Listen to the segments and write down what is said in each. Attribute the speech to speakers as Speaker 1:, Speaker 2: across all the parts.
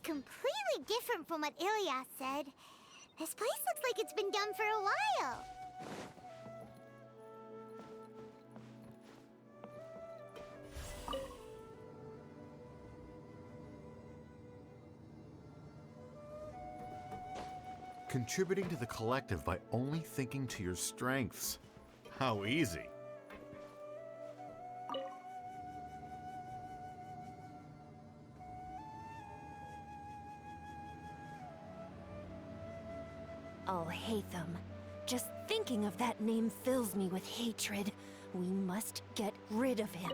Speaker 1: completely different from what Ilias said. This place looks like it's been done for a while.
Speaker 2: Contributing to the collective by only thinking to your strengths. How easy.
Speaker 3: I'll hate them. Just thinking of that name fills me with hatred. We must get rid of him.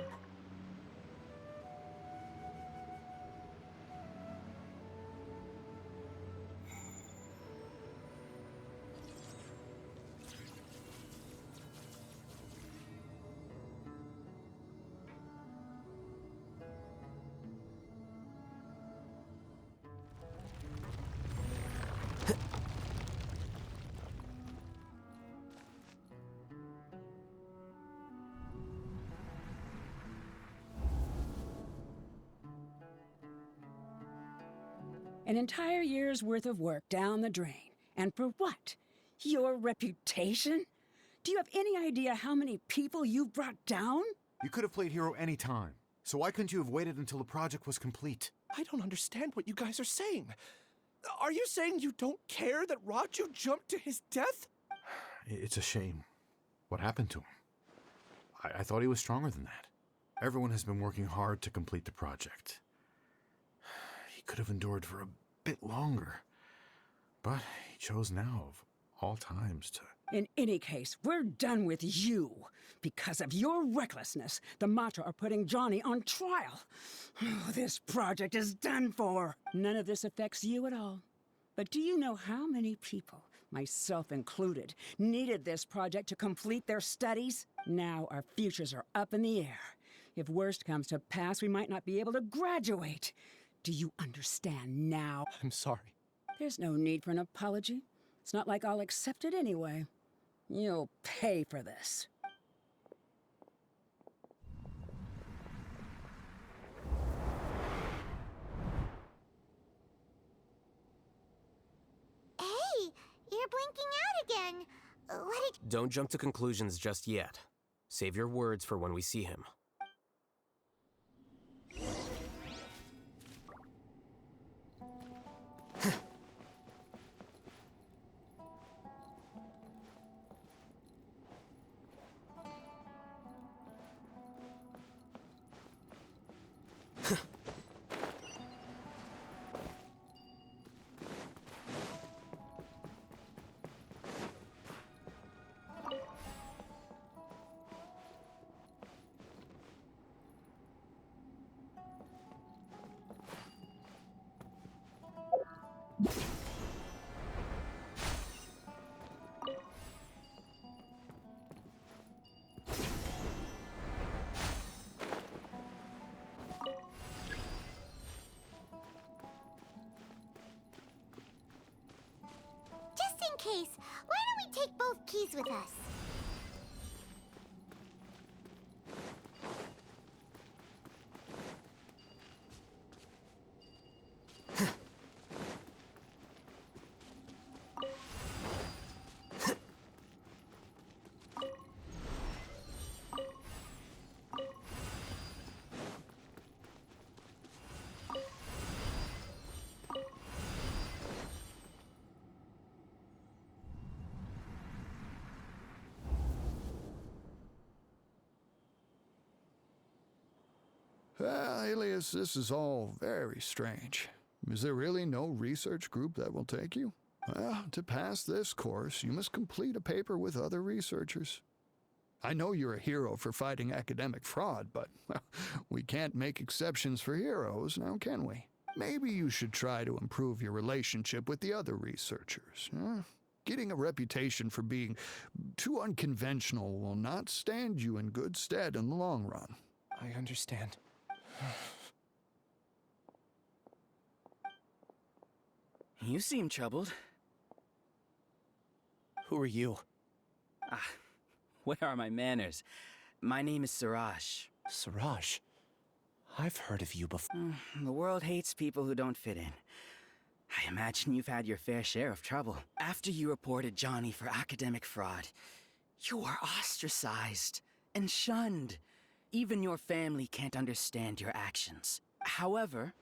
Speaker 4: An entire year's worth of work down the drain. And for what? Your reputation? Do you have any idea how many people you've brought down?
Speaker 2: You could have played hero any time. So why couldn't you have waited until the project was complete?
Speaker 5: I don't understand what you guys are saying. Are you saying you don't care that Raju jumped to his death?
Speaker 2: It's a shame. What happened to him? I thought he was stronger than that. Everyone has been working hard to complete the project. He could have endured for a bit longer. But he chose now, of all times, to...
Speaker 4: In any case, we're done with you. Because of your recklessness, the Matra are putting Johnny on trial. This project is done for. None of this affects you at all. But do you know how many people, myself included, needed this project to complete their studies? Now our futures are up in the air. If worst comes to pass, we might not be able to graduate. Do you understand now?
Speaker 5: I'm sorry.
Speaker 4: There's no need for an apology. It's not like I'll accept it anyway. You'll pay for this.
Speaker 1: Hey, you're blinking out again. What did...
Speaker 6: Don't jump to conclusions just yet. Save your words for when we see him.
Speaker 1: Just in case, why don't we take both keys with us?
Speaker 7: Alias, this is all very strange. Is there really no research group that will take you? Well, to pass this course, you must complete a paper with other researchers. I know you're a hero for fighting academic fraud, but well, we can't make exceptions for heroes, now can we? Maybe you should try to improve your relationship with the other researchers. Getting a reputation for being too unconventional will not stand you in good stead in the long run.
Speaker 5: I understand.
Speaker 8: You seem troubled.
Speaker 5: Who are you?
Speaker 8: Where are my manners? My name is Siraj.
Speaker 5: Siraj. I've heard of you before.
Speaker 8: The world hates people who don't fit in. I imagine you've had your fair share of trouble. After you reported Johnny for academic fraud, you were ostracized and shunned. Even your family can't understand your actions. However,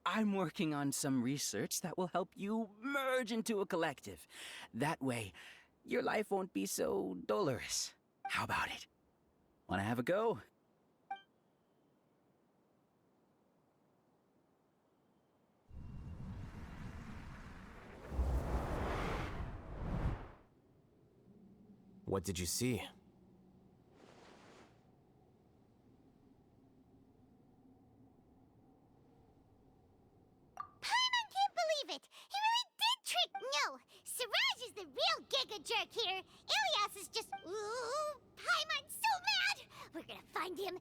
Speaker 8: I'm working on some research that will help you merge into a collective. That way, your life won't be so dolorous. How about it? Wanna have a go?
Speaker 6: What did you see?
Speaker 1: Paimon can't believe it! He really did trick— No! Siraj is the real Giga Jerk here! Ilias is just— Ooh! Paimon's so mad! We're gonna find him—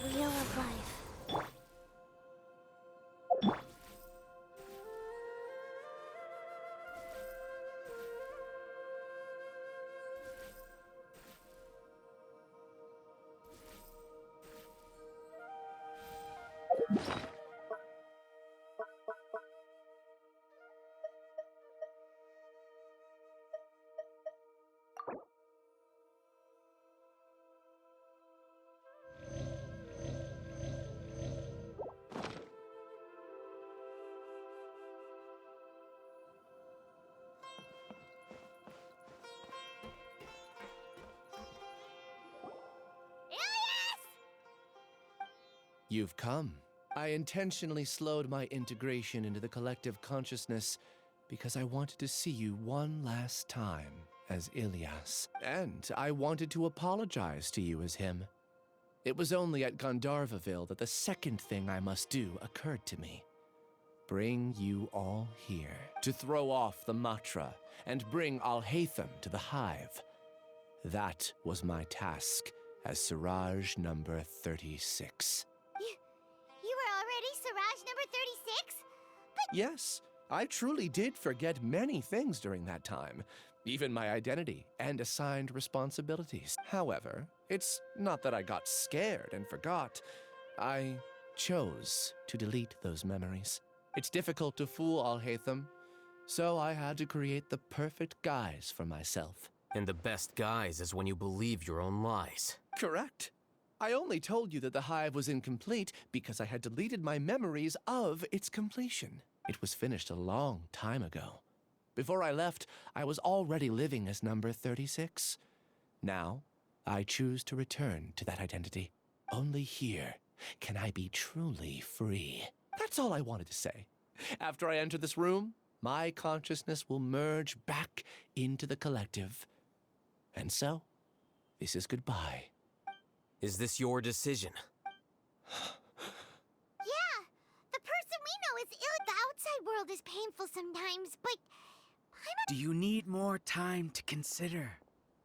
Speaker 1: Wheel of Life. Ilias!
Speaker 5: You've come. I intentionally slowed my integration into the collective consciousness because I wanted to see you one last time as Ilias. And I wanted to apologize to you as him. It was only at Gandharvaville that the second thing I must do occurred to me. Bring you all here to throw off the Matra and bring Alhaitham to the Hive. That was my task as Siraj number 36.
Speaker 1: You were already Siraj number 36?
Speaker 5: Yes, I truly did forget many things during that time, even my identity and assigned responsibilities. However, it's not that I got scared and forgot. I chose to delete those memories. It's difficult to fool Alhaitham, so I had to create the perfect guise for myself.
Speaker 6: And the best guise is when you believe your own lies.
Speaker 5: Correct. I only told you that the hive was incomplete because I had deleted my memories of its completion. It was finished a long time ago. Before I left, I was already living as number 36. Now, I choose to return to that identity. Only here can I be truly free. That's all I wanted to say. After I enter this room, my consciousness will merge back into the collective. And so, this is goodbye.
Speaker 6: Is this your decision?
Speaker 1: Yeah, the person we know is ill. The outside world is painful sometimes, but
Speaker 8: Do you need more time to consider,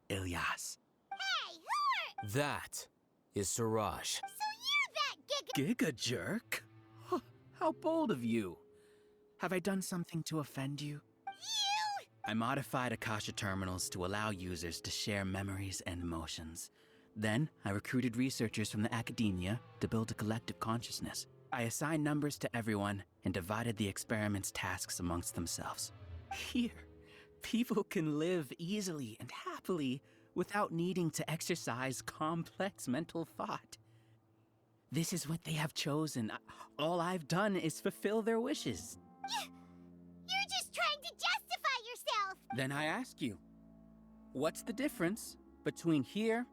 Speaker 8: Ilias?
Speaker 1: hey, who are—
Speaker 6: That is Siraj.
Speaker 1: So you're that Giga—
Speaker 8: Giga jerk? Huh, how bold of you. Have I done something to offend you?
Speaker 1: You!
Speaker 8: I modified Akasha terminals to allow users to share memories and emotions. Then, I recruited researchers from the academia to build a collective consciousness. I assigned numbers to everyone and divided the experiment's tasks amongst themselves. Here, people can live easily and happily without needing to exercise complex mental thought. This is what they have chosen. All I've done is fulfill their wishes.
Speaker 1: You're just trying to justify yourself!
Speaker 8: Then I ask you, what's the difference between here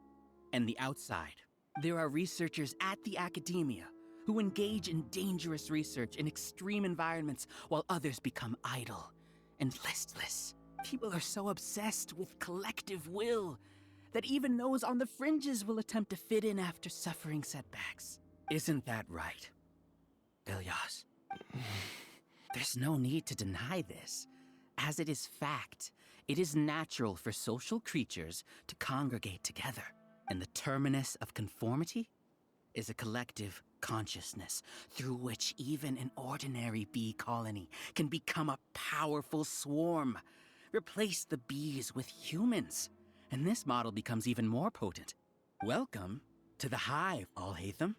Speaker 8: and the outside? There are researchers at the academia who engage in dangerous research in extreme environments while others become idle and listless. People are so obsessed with collective will that even those on the fringes will attempt to fit in after suffering setbacks. Isn't that right, Ilyas? There's no need to deny this, as it is fact. It is natural for social creatures to congregate together, and the terminus of conformity is a collective consciousness through which even an ordinary bee colony can become a powerful swarm. Replace the bees with humans, and this model becomes even more potent. Welcome to the hive, Alhaitham.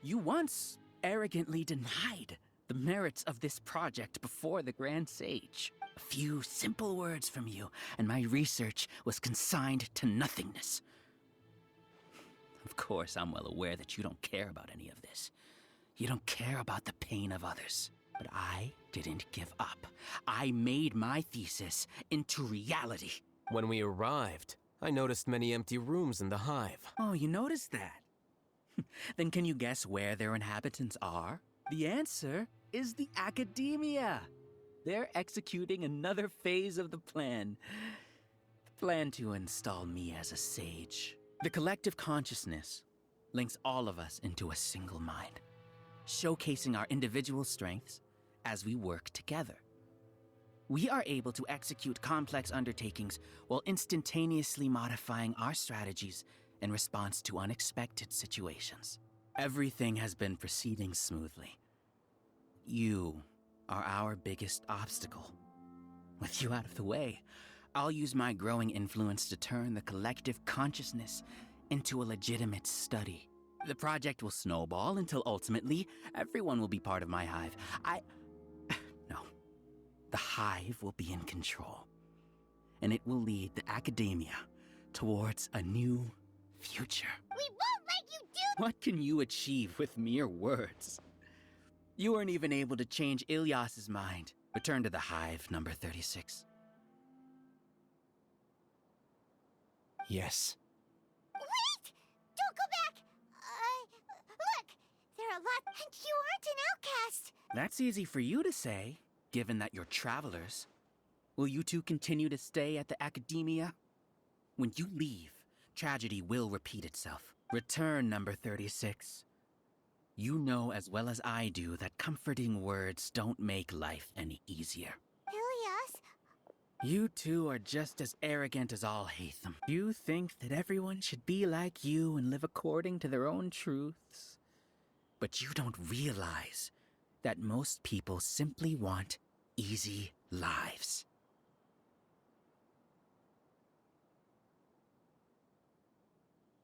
Speaker 8: You once arrogantly denied the merits of this project before the Grand Sage. A few simple words from you, and my research was consigned to nothingness. Of course, I'm well aware that you don't care about any of this. You don't care about the pain of others. But I didn't give up. I made my thesis into reality.
Speaker 6: When we arrived, I noticed many empty rooms in the hive.
Speaker 8: Oh, you noticed that? Then can you guess where their inhabitants are? The answer is the academia. They're executing another phase of the plan. The plan to install me as a sage. The collective consciousness links all of us into a single mind, showcasing our individual strengths as we work together. We are able to execute complex undertakings while instantaneously modifying our strategies in response to unexpected situations. Everything has been proceeding smoothly. You are our biggest obstacle. With you out of the way, I'll use my growing influence to turn the collective consciousness into a legitimate study. The project will snowball until ultimately everyone will be part of my hive. No. The hive will be in control. And it will lead the academia towards a new future.
Speaker 1: We won't let you do.
Speaker 8: What can you achieve with mere words? You weren't even able to change Ilyas's mind. Return to the hive, number 36.
Speaker 5: Yes.
Speaker 1: Wait! Don't go back! Look! There are a lot, and you aren't an outcast!
Speaker 8: That's easy for you to say, given that you're travelers. Will you two continue to stay at the academia? When you leave, tragedy will repeat itself. Return, number 36. You know as well as I do that comforting words don't make life any easier.
Speaker 1: Ilyas?
Speaker 8: You two are just as arrogant as Alhaitham. You think that everyone should be like you and live according to their own truths. But you don't realize that most people simply want easy lives.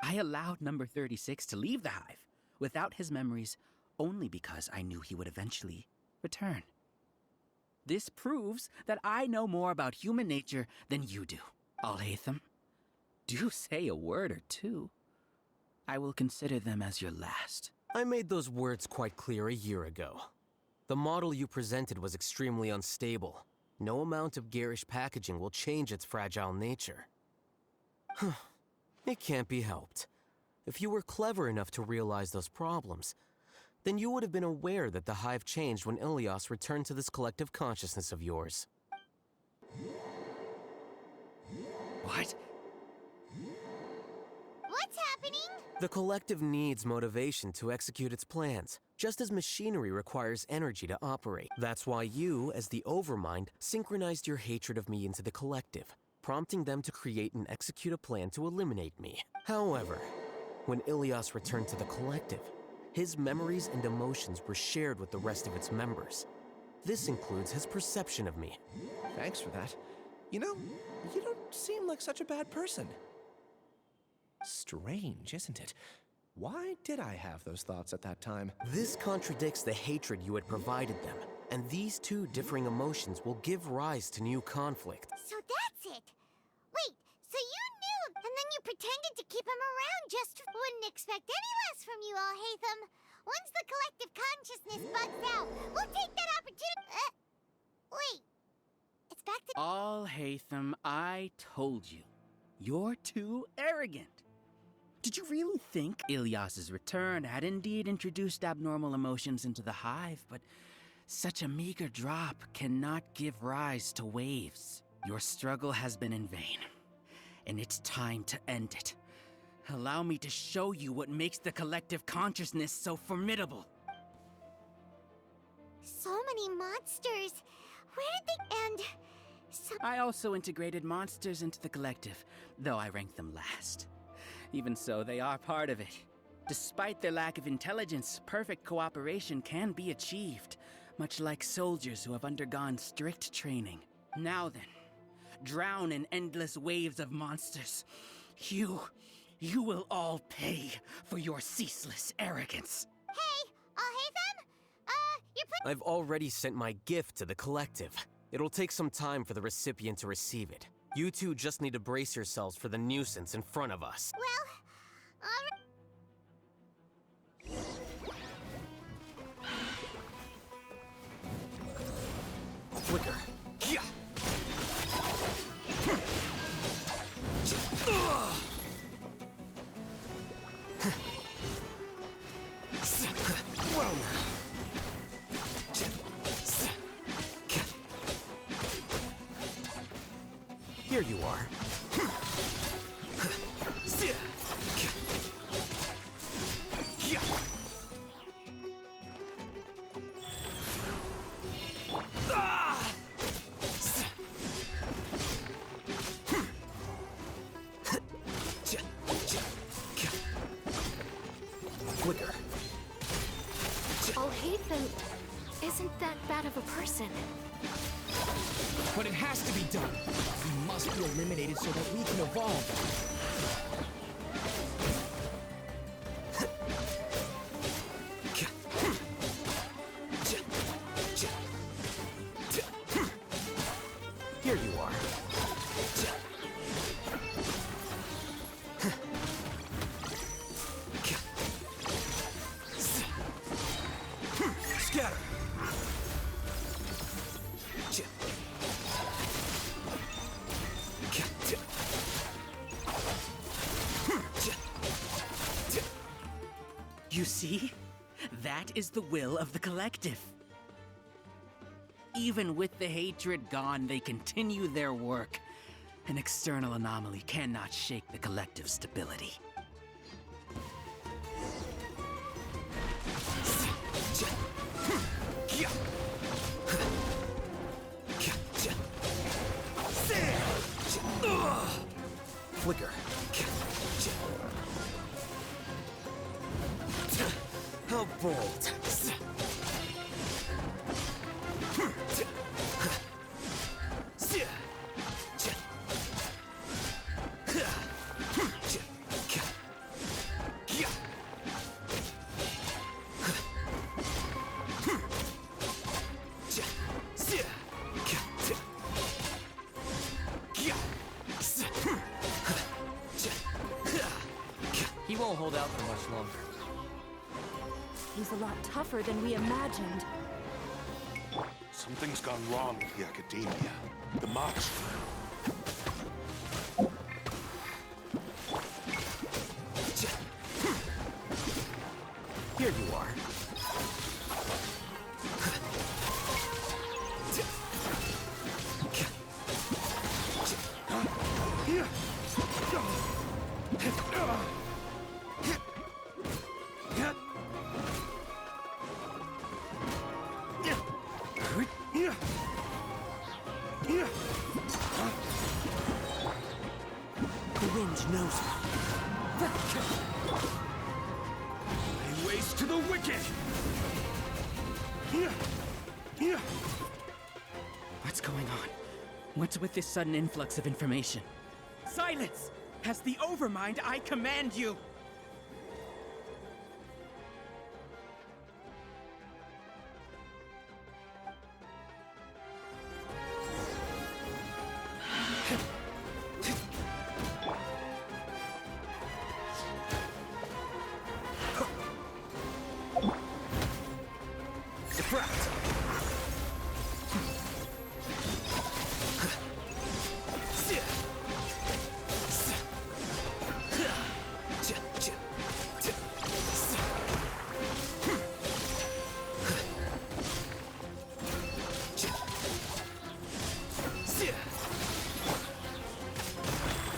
Speaker 8: I allowed number 36 to leave the hive without his memories only because I knew he would eventually return. This proves that I know more about human nature than you do. Alhaitham, do say a word or two. I will consider them as your last.
Speaker 6: I made those words quite clear a year ago. The model you presented was extremely unstable. No amount of garish packaging will change its fragile nature. It can't be helped. If you were clever enough to realize those problems, then you would have been aware that the hive changed when Ilyas returned to this collective consciousness of yours.
Speaker 8: What?
Speaker 1: What's happening?
Speaker 6: The collective needs motivation to execute its plans, just as machinery requires energy to operate. That's why you, as the Overmind, synchronized your hatred of me into the collective, prompting them to create and execute a plan to eliminate me. However, when Ilyas returned to the collective, his memories and emotions were shared with the rest of its members. This includes his perception of me.
Speaker 5: Thanks for that. You know, you don't seem like such a bad person. Strange, isn't it? Why did I have those thoughts at that time?
Speaker 6: This contradicts the hatred you had provided them, and these two differing emotions will give rise to new conflict.
Speaker 1: So that's it! Wait, so you knew him, and then you pretended to keep him around just... Wouldn't expect any less from you, Alhaitham. Once the collective consciousness bugs out, we'll take that opportunity... wait. It's back to...
Speaker 8: Alhaitham, I told you. You're too arrogant. Did you really think Ilyas's return had indeed introduced abnormal emotions into the hive, but such a meager drop cannot give rise to waves? Your struggle has been in vain, and it's time to end it. Allow me to show you what makes the collective consciousness so formidable.
Speaker 1: So many monsters. Where did they... And
Speaker 8: I also integrated monsters into the collective, though I ranked them last. Even so, they are part of it. Despite their lack of intelligence, perfect cooperation can be achieved, much like soldiers who have undergone strict training. Now then, drown in endless waves of monsters. You will all pay for your ceaseless arrogance.
Speaker 1: Hey, Alhaitham? You're putting...
Speaker 6: I've already sent my gift to the collective. It'll take some time for the recipient to receive it. You two just need to brace yourselves for the nuisance in front of us.
Speaker 1: Well,
Speaker 6: Flicker. Yeah. Well, here you are. Flicker.
Speaker 3: Alhaitham isn't that bad of a person.
Speaker 9: But it has to be done. We must be eliminated so that we can evolve.
Speaker 6: Here you are. Scatter.
Speaker 8: You see? That is the will of the collective. Even with the hatred gone, they continue their work. An external anomaly cannot shake the collective's stability.
Speaker 6: Flicker. How bold. He won't hold out for much longer.
Speaker 3: He's a lot tougher than we imagined.
Speaker 10: Something's gone wrong with the Academia. The march.
Speaker 6: Here you are. The wind knows me.
Speaker 9: Lay waste to the wicked!
Speaker 8: What's going on? What's with this sudden influx of information? Silence! As the Overmind, I command you!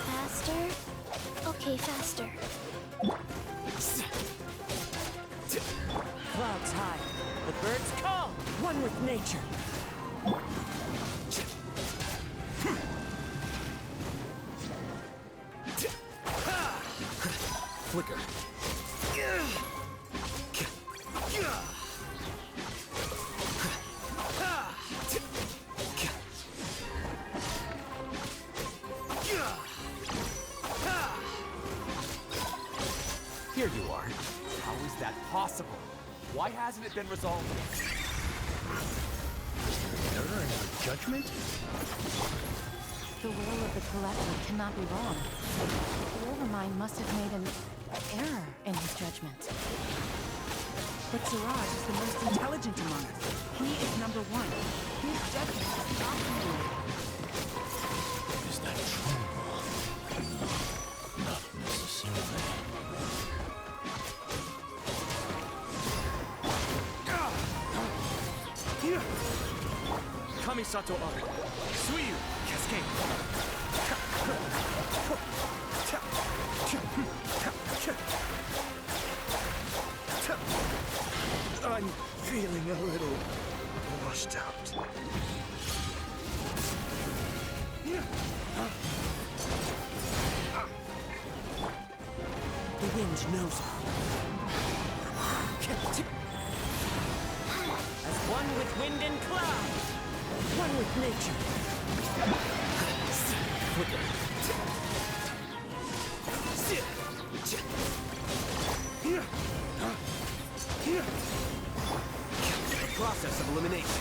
Speaker 3: Faster? Okay, faster.
Speaker 4: Clouds high. The birds call. One with nature.
Speaker 6: Flicker. Here you are.
Speaker 9: How is that possible? Why hasn't it been resolved?
Speaker 5: Error in your judgment?
Speaker 3: The will of the Collective cannot be wrong. The Overmind must have made an error in his judgment.
Speaker 11: But Siraj is the most intelligent among us. He is number one. His judgment is not wrong.
Speaker 2: Is that true? No, not necessarily.
Speaker 9: Kamisato Ari. Suiyu. Cascade. I'm feeling a little washed out.
Speaker 6: The wind knows her.
Speaker 9: As one with wind and cloud.
Speaker 6: One with nature. Process of elimination.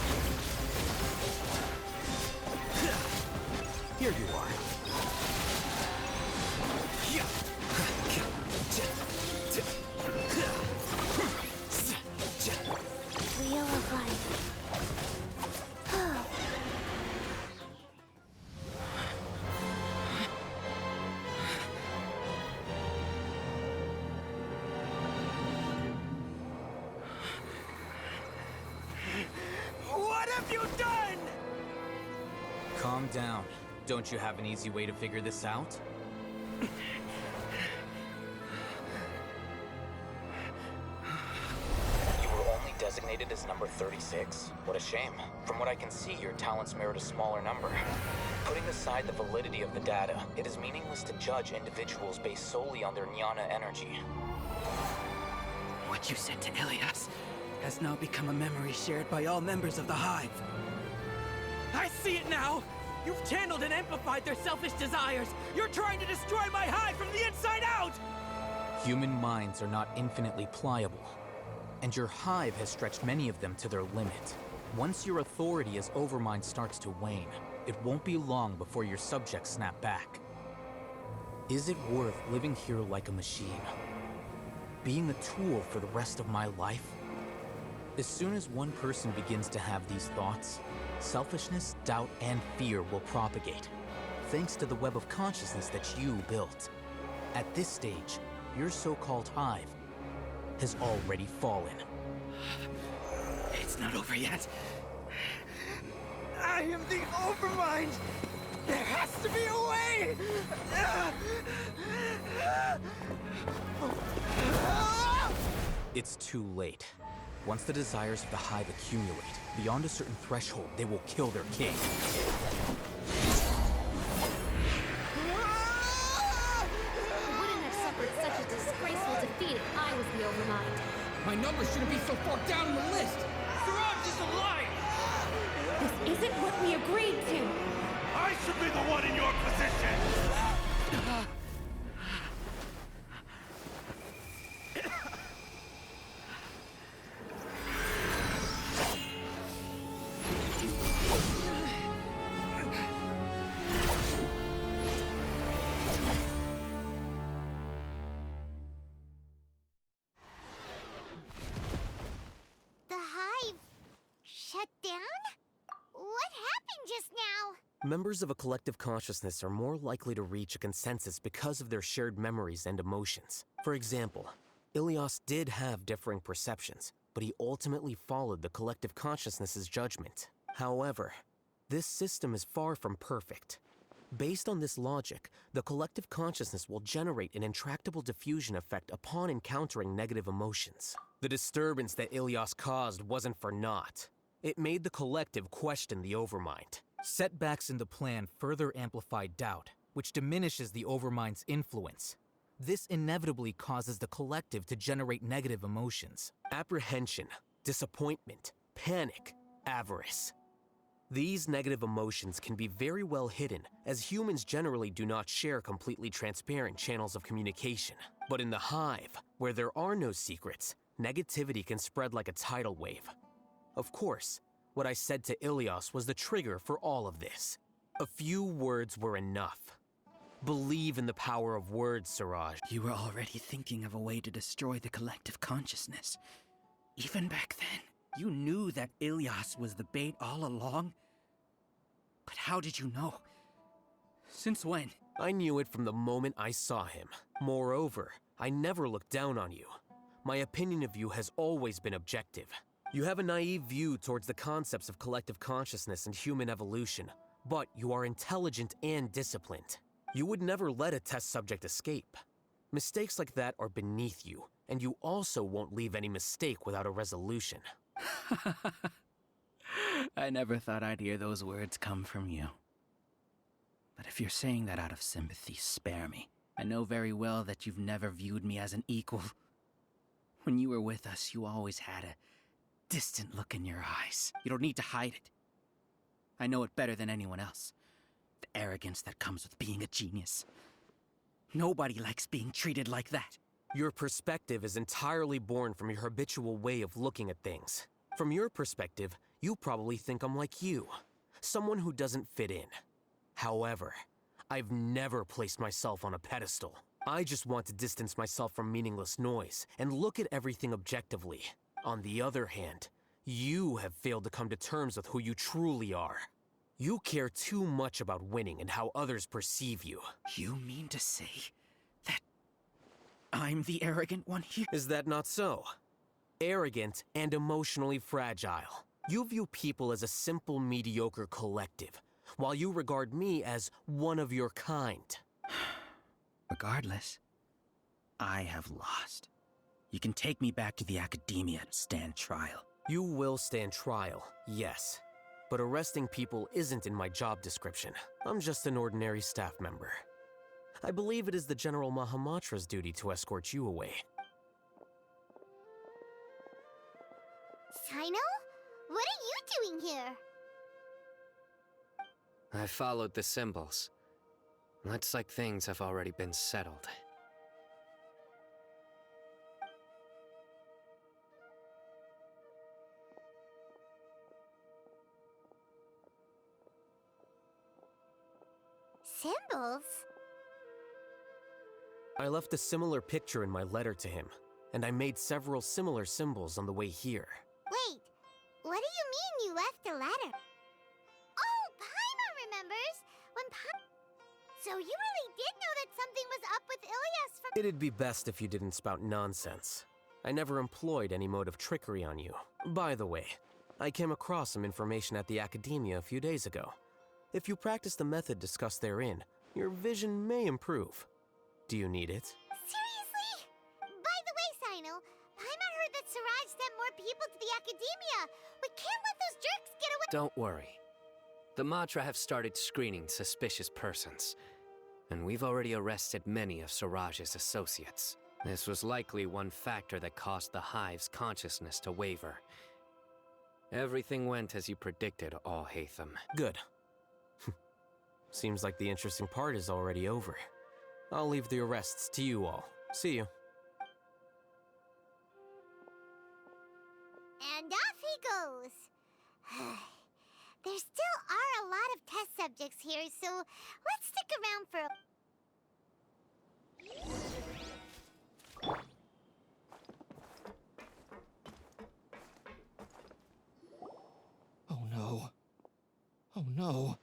Speaker 6: Here you are.
Speaker 1: Wheel of life.
Speaker 9: What have you done?
Speaker 6: Calm down. Don't you have an easy way to figure this out? You were only designated as number 36? What a shame. From what I can see, your talents merit a smaller number. Putting aside the validity of the data, it is meaningless to judge individuals based solely on their jnana energy.
Speaker 11: What you said to Ilias has now become a memory shared by all members of the Hive.
Speaker 9: I see it now! You've channeled and amplified their selfish desires! You're trying to destroy my hive from the inside out!
Speaker 6: Human minds are not infinitely pliable, and your hive has stretched many of them to their limit. Once your authority as Overmind starts to wane, it won't be long before your subjects snap back. Is it worth living here like a machine? Being a tool for the rest of my life? As soon as one person begins to have these thoughts, selfishness, doubt, and fear will propagate, thanks to the web of consciousness that you built. At this stage, your so-called hive has already fallen.
Speaker 11: It's not over yet.
Speaker 9: I am the Overmind! There has to be a way!
Speaker 6: It's too late. Once the desires of the hive accumulate, beyond a certain threshold, they will kill their king.
Speaker 12: I wouldn't have suffered such a disgraceful defeat if I was the Overmind.
Speaker 9: My number shouldn't be so far down the list! Siraj is a liar!
Speaker 12: This isn't what we agreed to!
Speaker 10: I should be the one in your position!
Speaker 1: The hive shut down? What happened just now?
Speaker 6: Members of a collective consciousness are more likely to reach a consensus because of their shared memories and emotions. For example, Ilias did have differing perceptions, but he ultimately followed the collective consciousness's judgment. However, this system is far from perfect. Based on this logic, the collective consciousness will generate an intractable diffusion effect upon encountering negative emotions. The disturbance that Ilias caused wasn't for naught. It made the collective question the Overmind. Setbacks in the plan further amplified doubt, which diminishes the Overmind's influence.
Speaker 13: This inevitably causes the collective to generate negative emotions.
Speaker 6: Apprehension, disappointment, panic, avarice. These negative emotions can be very well hidden, as humans generally do not share completely transparent channels of communication. But in the hive, where there are no secrets, negativity can spread like a tidal wave. Of course, what I said to Ilias was the trigger for all of this. A few words were enough. Believe in the power of words, Siraj.
Speaker 8: You were already thinking of a way to destroy the collective consciousness. Even back then, you knew that Ilias was the bait all along. But how did you know? Since when?
Speaker 6: I knew it from the moment I saw him. Moreover, I never looked down on you. My opinion of you has always been objective. You have a naive view towards the concepts of collective consciousness and human evolution, but you are intelligent and disciplined. You would never let a test subject escape. Mistakes like that are beneath you, and you also won't leave any mistake without a resolution.
Speaker 8: I never thought I'd hear those words come from you. But if you're saying that out of sympathy, spare me. I know very well that you've never viewed me as an equal. When you were with us, you always had a distant look in your eyes. You don't need to hide it. I know it better than anyone else. The arrogance that comes with being a genius. Nobody likes being treated like that.
Speaker 6: Your perspective is entirely born from your habitual way of looking at things. From your perspective, you probably think I'm like you, someone who doesn't fit in. However, I've never placed myself on a pedestal. I just want to distance myself from meaningless noise and look at everything objectively. On the other hand, you have failed to come to terms with who you truly are. You care too much about winning and how others perceive you.
Speaker 8: You mean to say that I'm the arrogant one here?
Speaker 6: Is that not so? Arrogant and emotionally fragile. You view people as a simple, mediocre collective, while you regard me as one of your kind.
Speaker 8: Regardless, I have lost. You can take me back to the academia and stand trial.
Speaker 6: You will stand trial, yes. But arresting people isn't in my job description. I'm just an ordinary staff member. I believe it is the General Mahamatra's duty to escort you away.
Speaker 1: Sino? What are you doing here?
Speaker 14: I followed the symbols. Looks like things have already been settled.
Speaker 1: Symbols?
Speaker 6: I left a similar picture in my letter to him, and I made several similar symbols on the way here.
Speaker 1: Wait, what do you mean you left a letter? Oh, Paimon remembers! So you really did know that something was up with Ilias from—
Speaker 6: It'd be best if you didn't spout nonsense. I never employed any mode of trickery on you. By the way, I came across some information at the Academia a few days ago. If you practice the method discussed therein, your vision may improve. Do you need it?
Speaker 1: Seriously? By the way, Sino, Paimon heard that Siraj sent more people to the Academia. We can't let those jerks get away—
Speaker 14: Don't worry. The Matra have started screening suspicious persons, and we've already arrested many of Siraj's associates. This was likely one factor that caused the Hive's consciousness to waver. Everything went as you predicted, All-Hatham.
Speaker 6: Good. Seems like the interesting part is already over. I'll leave the arrests to you all. See you.
Speaker 1: And off he goes. There still are a lot of test subjects here, so let's stick around for
Speaker 15: Oh no. Oh no.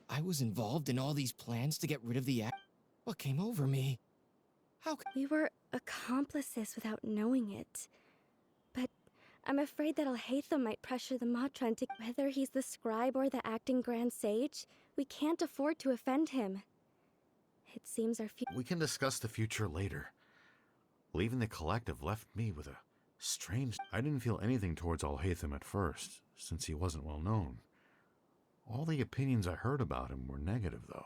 Speaker 15: I was involved in all these plans to get rid of the act. What came over me? How could—
Speaker 16: We were accomplices without knowing it. But I'm afraid that Al-Haytham might pressure the Matra into— Whether he's the scribe or the acting Grand Sage, we can't afford to offend him. It seems our
Speaker 2: We can discuss the future later. Leaving the collective left me with a strange— I didn't feel anything towards Al-Haytham at first, since he wasn't well known. All the opinions I heard about him were negative, though.